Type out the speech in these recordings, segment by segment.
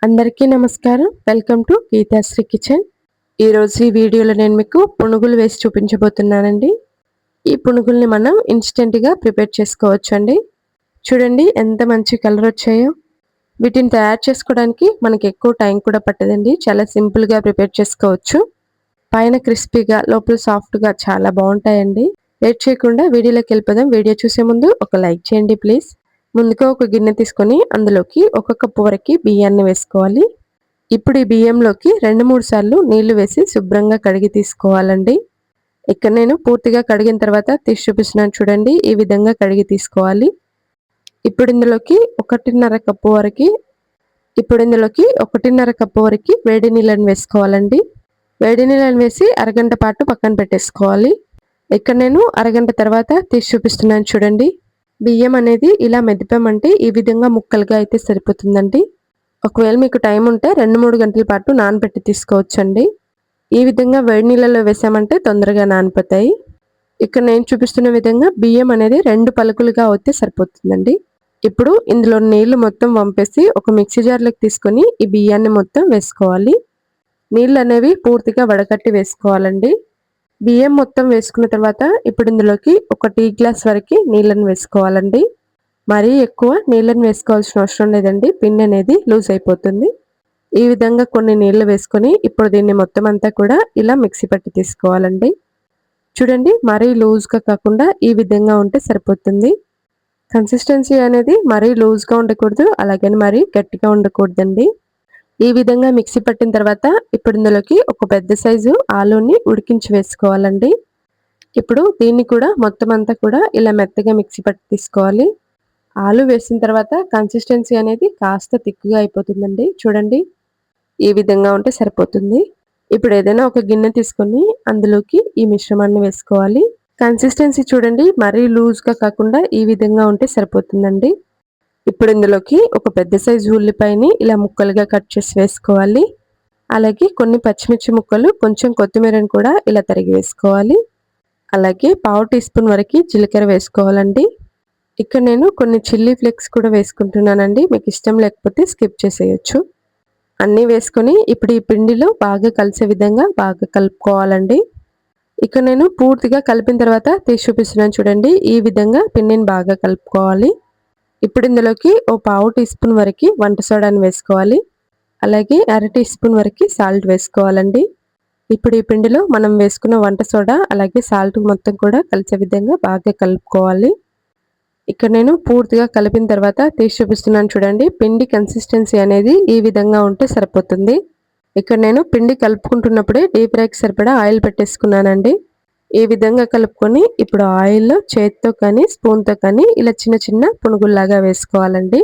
అందరికీ నమస్కారం. Welcome to Geethasri kitchen. ఈరోజు ఈ వీడియోలో నేను మీకు పునుగులు వేసి చూపించబోతున్నానండి. ఈ పునుగుల్ని మనం ఇన్స్టెంట్గా ప్రిపేర్ చేసుకోవచ్చండి. చూడండి ఎంత మంచి కలర్ వచ్చాయో. వీటిని తయారు చేసుకోవడానికి మనకి ఎక్కువ టైం కూడా పట్టదండి. చాలా సింపుల్గా ప్రిపేర్ చేసుకోవచ్చు. పైన క్రిస్పీగా లోపల సాఫ్ట్గా చాలా బాగుంటాయండి. లేట్ చేయకుండా వీడియోలోకి వెళ్ళిపోదాం. వీడియో చూసే ముందు ఒక లైక్ చేయండి ప్లీజ్. ముందుగా ఒక గిన్నె తీసుకొని అందులోకి 1 కప్పు వరకు బియ్యాన్ని వేసుకోవాలి. ఇప్పుడు ఈ బియ్యంలోకి 2-3 సార్లు నీళ్లు వేసి శుభ్రంగా కడిగి తీసుకోవాలండి. ఇక్కడ నేను పూర్తిగా కడిగిన తర్వాత తీసి చూపిస్తున్నాను చూడండి. ఈ విధంగా కడిగి తీసుకోవాలి. ఇప్పుడు ఇందులోకి 1.5 కప్పు వరకు వేడి నీళ్ళని వేసుకోవాలండి. వేడి నీళ్ళని వేసి అరగంట పాటు పక్కన పెట్టేసుకోవాలి. ఇక్కడ నేను అరగంట తర్వాత తీసి చూపిస్తున్నాను చూడండి. బియ్యం అనేది ఇలా మెదిపామంటే ఈ విధంగా ముక్కలుగా అయితే సరిపోతుందండి. ఒకవేళ మీకు టైం ఉంటే 2-3 గంటల పాటు నానబెట్టి తీసుకోవచ్చండి. ఈ విధంగా వేడి నీళ్ళలో వేసామంటే తొందరగా నానిపోతాయి. ఇక్కడ నేను చూపిస్తున్న విధంగా బియ్యం అనేది 2 పలుకులుగా అయితే సరిపోతుందండి. ఇప్పుడు ఇందులో నీళ్లు మొత్తం వంపేసి ఒక మిక్సీ జార్లోకి తీసుకొని ఈ బియ్యాన్ని మొత్తం వేసుకోవాలి. నీళ్ళు అనేవి పూర్తిగా వడకట్టి వేసుకోవాలండి. బియ్యం మొత్తం వేసుకున్న తర్వాత ఇప్పుడు ఇందులోకి 1 టీ గ్లాస్ వరకు నీళ్ళని వేసుకోవాలండి. మరీ ఎక్కువ నీళ్ళని వేసుకోవాల్సిన అవసరం లేదండి. పిండి అనేది లూజ్ అయిపోతుంది. ఈ విధంగా కొన్ని నీళ్లు వేసుకొని ఇప్పుడు దీన్ని మొత్తం అంతా కూడా ఇలా మిక్సీ పట్టి తీసుకోవాలండి. చూడండి మరీ లూజ్గా కాకుండా ఈ విధంగా ఉంటే సరిపోతుంది. కన్సిస్టెన్సీ అనేది మరీ లూజ్గా ఉండకూడదు, అలాగని మరీ గట్టిగా ఉండకూడదండి. ఈ విధంగా మిక్సీ పట్టిన తర్వాత ఇప్పుడు ఇందులోకి ఒక పెద్ద సైజు ఆలూని ఉడికించి వేసుకోవాలండి. ఇప్పుడు దీన్ని కూడా మొత్తం అంతా కూడా ఇలా మెత్తగా మిక్సీ పట్టి తీసుకోవాలి. ఆలు వేసిన తర్వాత కన్సిస్టెన్సీ అనేది కాస్త థిక్గా అయిపోతుందండి. చూడండి ఈ విధంగా ఉంటే సరిపోతుంది. ఇప్పుడు ఏదైనా ఒక గిన్నె తీసుకొని అందులోకి ఈ మిశ్రమాన్ని వేసుకోవాలి. కన్సిస్టెన్సీ చూడండి మరీ లూజ్గా కాకుండా ఈ విధంగా ఉంటే సరిపోతుందండి. ఇప్పుడు ఇందులోకి ఒక పెద్ద సైజు ఉల్లిపాయని ఇలా ముక్కలుగా కట్ చేసి వేసుకోవాలి. అలాగే కొన్ని పచ్చిమిర్చి ముక్కలు, కొంచెం కొత్తిమీరని కూడా ఇలా తరిగి వేసుకోవాలి. అలాగే 1/2 టీ స్పూన్ వరకు జీలకర్ర వేసుకోవాలండి. ఇక్కడ నేను కొన్ని చిల్లీ ఫ్లేక్స్ కూడా వేసుకుంటున్నానండి. మీకు ఇష్టం లేకపోతే స్కిప్ చేసేయచ్చు. అన్నీ వేసుకొని ఇప్పుడు ఈ పిండిలో బాగా కలిసే విధంగా బాగా కలుపుకోవాలండి. ఇక్కడ నేను పూర్తిగా కలిపిన తర్వాత తీసి చూపిస్తున్నాను చూడండి. ఈ విధంగా పిండిని బాగా కలుపుకోవాలి. ఇప్పుడు ఇందులోకి 1/2 టీ స్పూన్ వరకు వంట సోడాని వేసుకోవాలి. అలాగే 1/2 టీ స్పూన్ వరకు సాల్ట్ వేసుకోవాలండి. ఇప్పుడు ఈ పిండిలో మనం వేసుకున్న వంట సోడా అలాగే సాల్ట్ మొత్తం కూడా కలిసే విధంగా బాగా కలుపుకోవాలి. ఇక్కడ నేను పూర్తిగా కలిపిన తర్వాత తీసి చూపిస్తున్నాను చూడండి. పిండి కన్సిస్టెన్సీ అనేది ఈ విధంగా ఉంటే సరిపోతుంది. ఇక్కడ నేను పిండి కలుపుకుంటున్నప్పుడే డీప్ ఫ్రైకి సరిపడా ఆయిల్ పెట్టేసుకున్నానండి. ఈ విధంగా కలుపుకొని ఇప్పుడు ఆయిల్లో చేతితో కానీ స్పూన్తో కానీ ఇలా చిన్న చిన్న పునుగుల్లాగా వేసుకోవాలండి.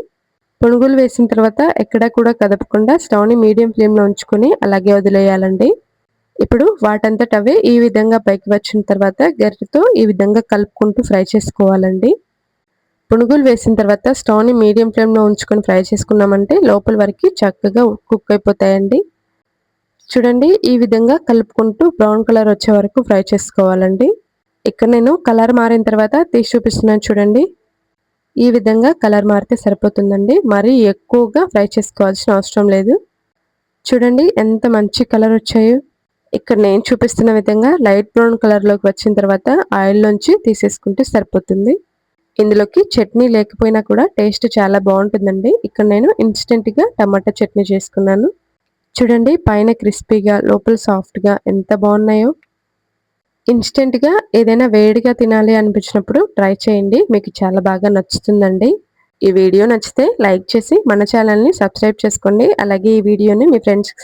పునుగులు వేసిన తర్వాత ఎక్కడా కూడా కదపకుండా స్టవ్ని మీడియం ఫ్లేమ్లో ఉంచుకొని అలాగే వదిలేయాలండి. ఇప్పుడు వాటంతట అవే ఈ విధంగా పైకి వచ్చిన తర్వాత గరిటెతో ఈ విధంగా కలుపుకుంటూ ఫ్రై చేసుకోవాలండి. పునుగులు వేసిన తర్వాత స్టవ్ని మీడియం ఫ్లేమ్లో ఉంచుకొని ఫ్రై చేసుకున్నామంటే లోపల వరకు చక్కగా కుక్ అయిపోతాయండి. చూడండి ఈ విధంగా కలుపుకుంటూ బ్రౌన్ కలర్ వచ్చే వరకు ఫ్రై చేసుకోవాలండి. ఇక్కడ నేను కలర్ మారిన తర్వాత తీసి చూపిస్తున్నాను చూడండి. ఈ విధంగా కలర్ మారితే సరిపోతుందండి. మరీ ఎక్కువగా ఫ్రై చేసుకోవాల్సిన అవసరం లేదు. చూడండి ఎంత మంచి కలర్ వచ్చాయో. ఇక్కడ నేను చూపిస్తున్న విధంగా లైట్ బ్రౌన్ కలర్లోకి వచ్చిన తర్వాత ఆయిల్లోంచి తీసేసుకుంటే సరిపోతుంది. ఇందులోకి చట్నీ లేకపోయినా కూడా టేస్ట్ చాలా బాగుంటుందండి. ఇక్కడ నేను ఇన్స్టెంట్గా టమాటా చట్నీ చేసుకున్నాను. చూడండి పైన క్రిస్పీగా లోపల సాఫ్ట్గా ఎంత బాగున్నాయో. ఇన్స్టెంట్గా ఏదైనా వేడిగా తినాలి అనిపించినప్పుడు ట్రై చేయండి. మీకు చాలా బాగా నచ్చుతుందండి. ఈ వీడియో నచ్చితే లైక్ చేసి మన ఛానల్ని సబ్స్క్రైబ్ చేసుకోండి. అలాగే ఈ వీడియోని మీ ఫ్రెండ్స్కి